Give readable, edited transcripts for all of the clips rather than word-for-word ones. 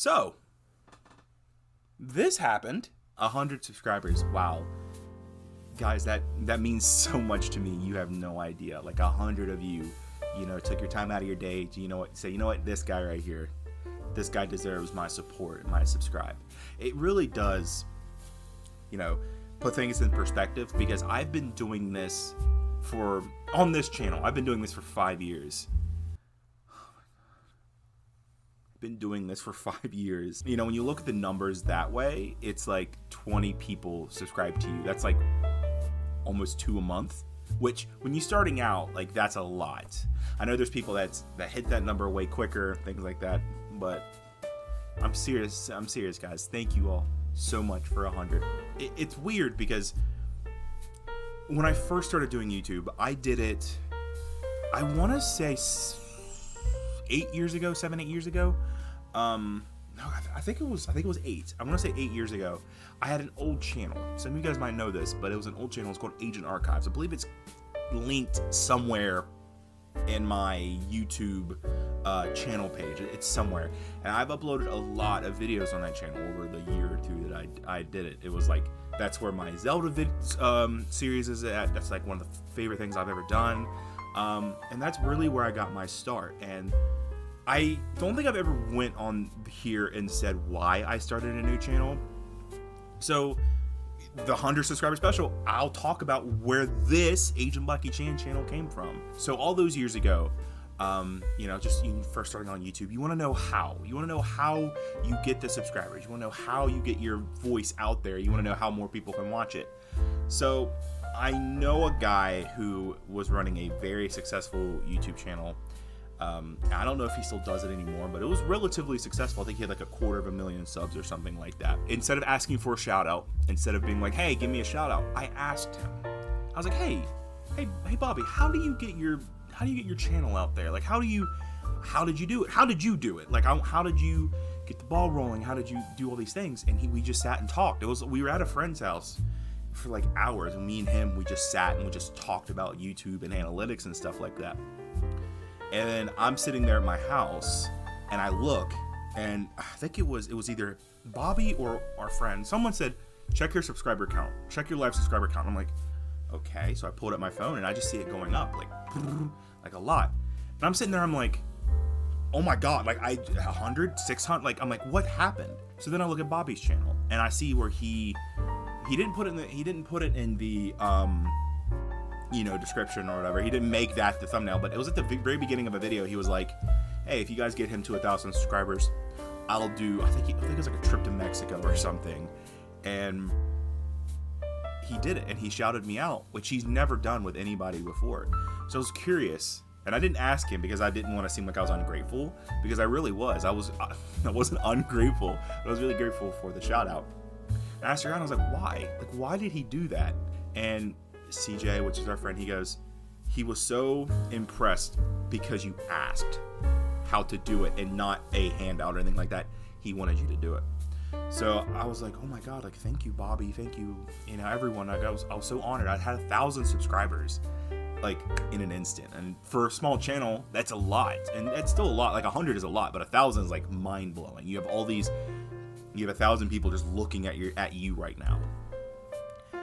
So, this happened. 100 subscribers. Wow. Guys, that means so much to me. You have no idea. Like 100 of you, took your time out of your day to, say, this guy right here, this guy deserves my support and my subscribe. It really does, put things in perspective, because I've been doing this on this channel, I've been doing this for 5 years. Been doing this for 5 years. When you look at the numbers that way, it's like 20 people subscribe to you. That's like almost 2 a month, which when you're starting out, like, that's a lot. I know there's people that hit that number way quicker, things like that, but I'm serious, guys. Thank you all so much for 100. It's weird because when I first started doing YouTube, I did it, I want to say 7-8 years ago. No, I think it was 8. I want to say 8 years ago. I had an old channel. Some of you guys might know this, but it was an old channel. It's called Agent Archives. I believe it's linked somewhere in my YouTube channel page. It's somewhere. And I've uploaded a lot of videos on that channel over the year or two that I did it. It was like, that's where my Zelda series is at. That's like one of the favorite things I've ever done. And that's really where I got my start. And I don't think I've ever went on here and said why I started a new channel. So the 100 subscriber special, I'll talk about where this AgentBlackieChan channel came from. So all those years ago, just you first starting on YouTube, you want to know how. You want to know how you get the subscribers. You want to know how you get your voice out there. You want to know how more people can watch it. So I know a guy who was running a very successful YouTube channel. I don't know if he still does it anymore, but it was relatively successful. I think he had like 250,000 subs or something like that. Instead of asking for a shout out, instead of being like, hey, give me a shout out, I asked him. I was like, hey Bobby, how do you get your channel out there? Like, how did you do it? How did you do it? Like, how did you get the ball rolling? How did you do all these things? And we just sat and talked. We were at a friend's house for like hours, and me and him, we just sat and we just talked about YouTube and analytics and stuff like that. And then I'm sitting there at my house, and I look, and I think it was either Bobby or our friend. Someone said, check your subscriber count. Check your live subscriber count. I'm like, okay. So I pulled up my phone, and I just see it going up, like a lot. And I'm sitting there, I'm like, oh my God, like 100, 600, like, I'm like, what happened? So then I look at Bobby's channel, and I see where he didn't put it in the description or whatever. He didn't make that the thumbnail, but it was at the very beginning of a video. He was like, hey, if you guys get him to 1,000 subscribers, I'll do, I think it was like a trip to Mexico or something. And he did it, and he shouted me out, which he's never done with anybody before. So I was curious, and I didn't ask him because I didn't want to seem like I was ungrateful, because I really was. I wasn't ungrateful, but I was really grateful for the shout out. And I asked around, I was like, why? Like, why did he do that? And CJ, which is our friend, he goes, he was so impressed because you asked how to do it and not a handout or anything like that. He wanted you to do it. So I was like, oh my God, like, thank you, Bobby. Thank you, everyone. Like, I was so honored. I had 1,000 subscribers, like, in an instant. And for a small channel, that's a lot. And that's still a lot. Like, 100 is a lot, but 1,000 is like mind blowing. You have 1,000 people just looking at you right now.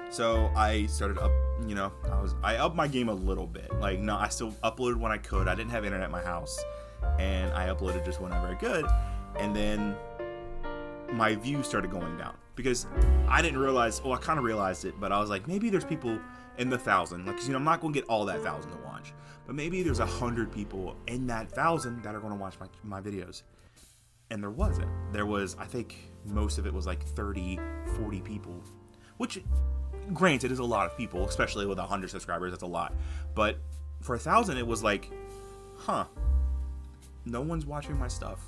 So I started up, I upped my game a little bit. Like, no, I still uploaded when I could. I didn't have internet at my house, and I uploaded just whenever I could. And then my views started going down because I didn't realize, I kind of realized it, but I was like, maybe there's people in the 1,000, like, 'cause, I'm not going to get all that 1,000 to watch, but maybe there's 100 people in that 1,000 that are going to watch my videos. And there wasn't. There was, I think most of it was like 30, 40 people, which, granted, is a lot of people, especially with 100 subscribers. That's a lot. But for 1,000, it was like, no one's watching my stuff.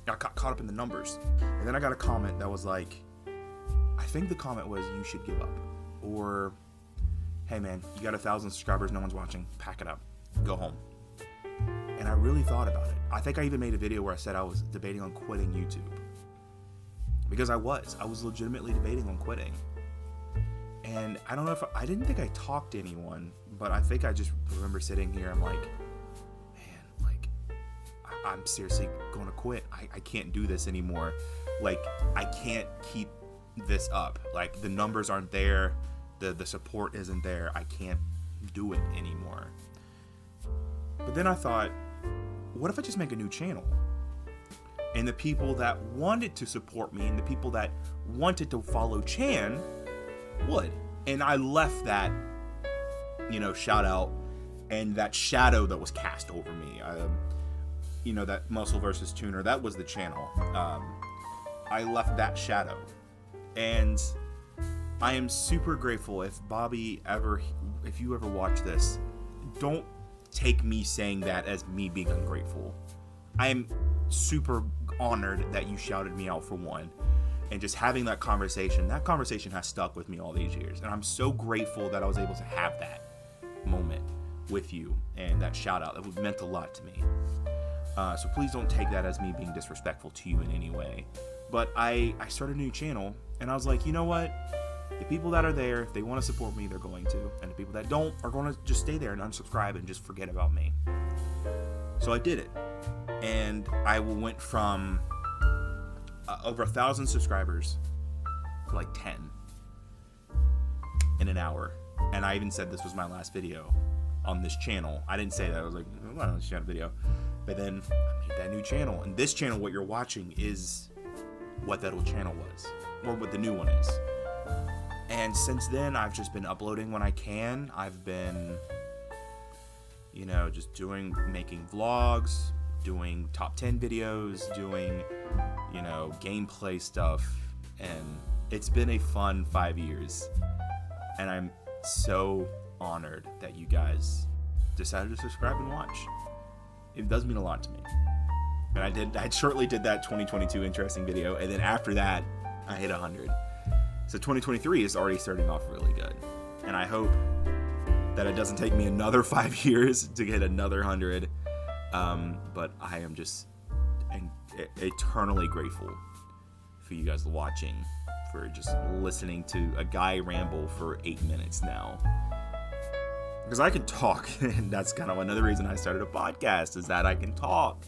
I got caught up in the numbers. And then I got a comment that was like, I think the comment was, you should give up. Or, hey man, you got 1,000 subscribers, no one's watching, pack it up, go home. And I really thought about it. I think I even made a video where I said I was debating on quitting YouTube. Because I was legitimately debating on quitting. And I don't know if I didn't think I talked to anyone, but I think I just remember sitting here. I'm like, man, like, I'm seriously going to quit. I can't do this anymore. Like, I can't keep this up. Like, the numbers aren't there. The support isn't there. I can't do it anymore. But then I thought, what if I just make a new channel? And the people that wanted to support me and the people that wanted to follow Chan would. And I left that, shout out and that shadow that was cast over me. That Muscle versus Tuner, that was the channel. I left that shadow. And I am super grateful if you ever watch this, don't take me saying that as me being ungrateful. I am super honored that you shouted me out for one, and just having that conversation has stuck with me all these years, and I'm so grateful that I was able to have that moment with you and that shout out. That meant a lot to me. So please don't take that as me being disrespectful to you in any way. But I started a new channel, and I was like, you know what? The people that are there, if they want to support me, they're going to. And the people that don't are going to just stay there and unsubscribe and just forget about me. So I did it. And I went from over 1,000 subscribers to like 10 in an hour. And I even said this was my last video on this channel. I didn't say that. I was like, I don't know, shot a video. But then I made that new channel. And this channel, what you're watching, is what that old channel was. Or what the new one is. And since then, I've just been uploading when I can. I've been, just making vlogs, doing top 10 videos, doing, gameplay stuff. And it's been a fun 5 years. And I'm so honored that you guys decided to subscribe and watch. It does mean a lot to me. And I shortly did that 2022 interesting video. And then after that, I hit 100. So 2023 is already starting off really good. And I hope that it doesn't take me another 5 years to get another 100. But I am just eternally grateful for you guys watching, for just listening to a guy ramble for 8 minutes now. Because I can talk, and that's kind of another reason I started a podcast, is that I can talk.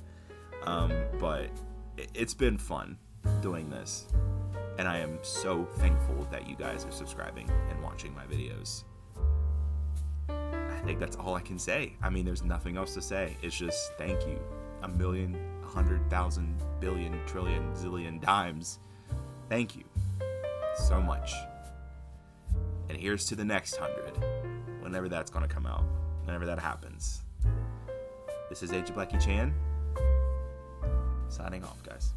But it's been fun doing this. And I am so thankful that you guys are subscribing and watching my videos. I think that's all I can say. I mean, there's nothing else to say. It's just thank you. 1 million, 100,000, billion, trillion, zillion times. Thank you so much. And here's to the next 100. Whenever that's going to come out. Whenever that happens. This is AgentBlackieChan. Signing off, guys.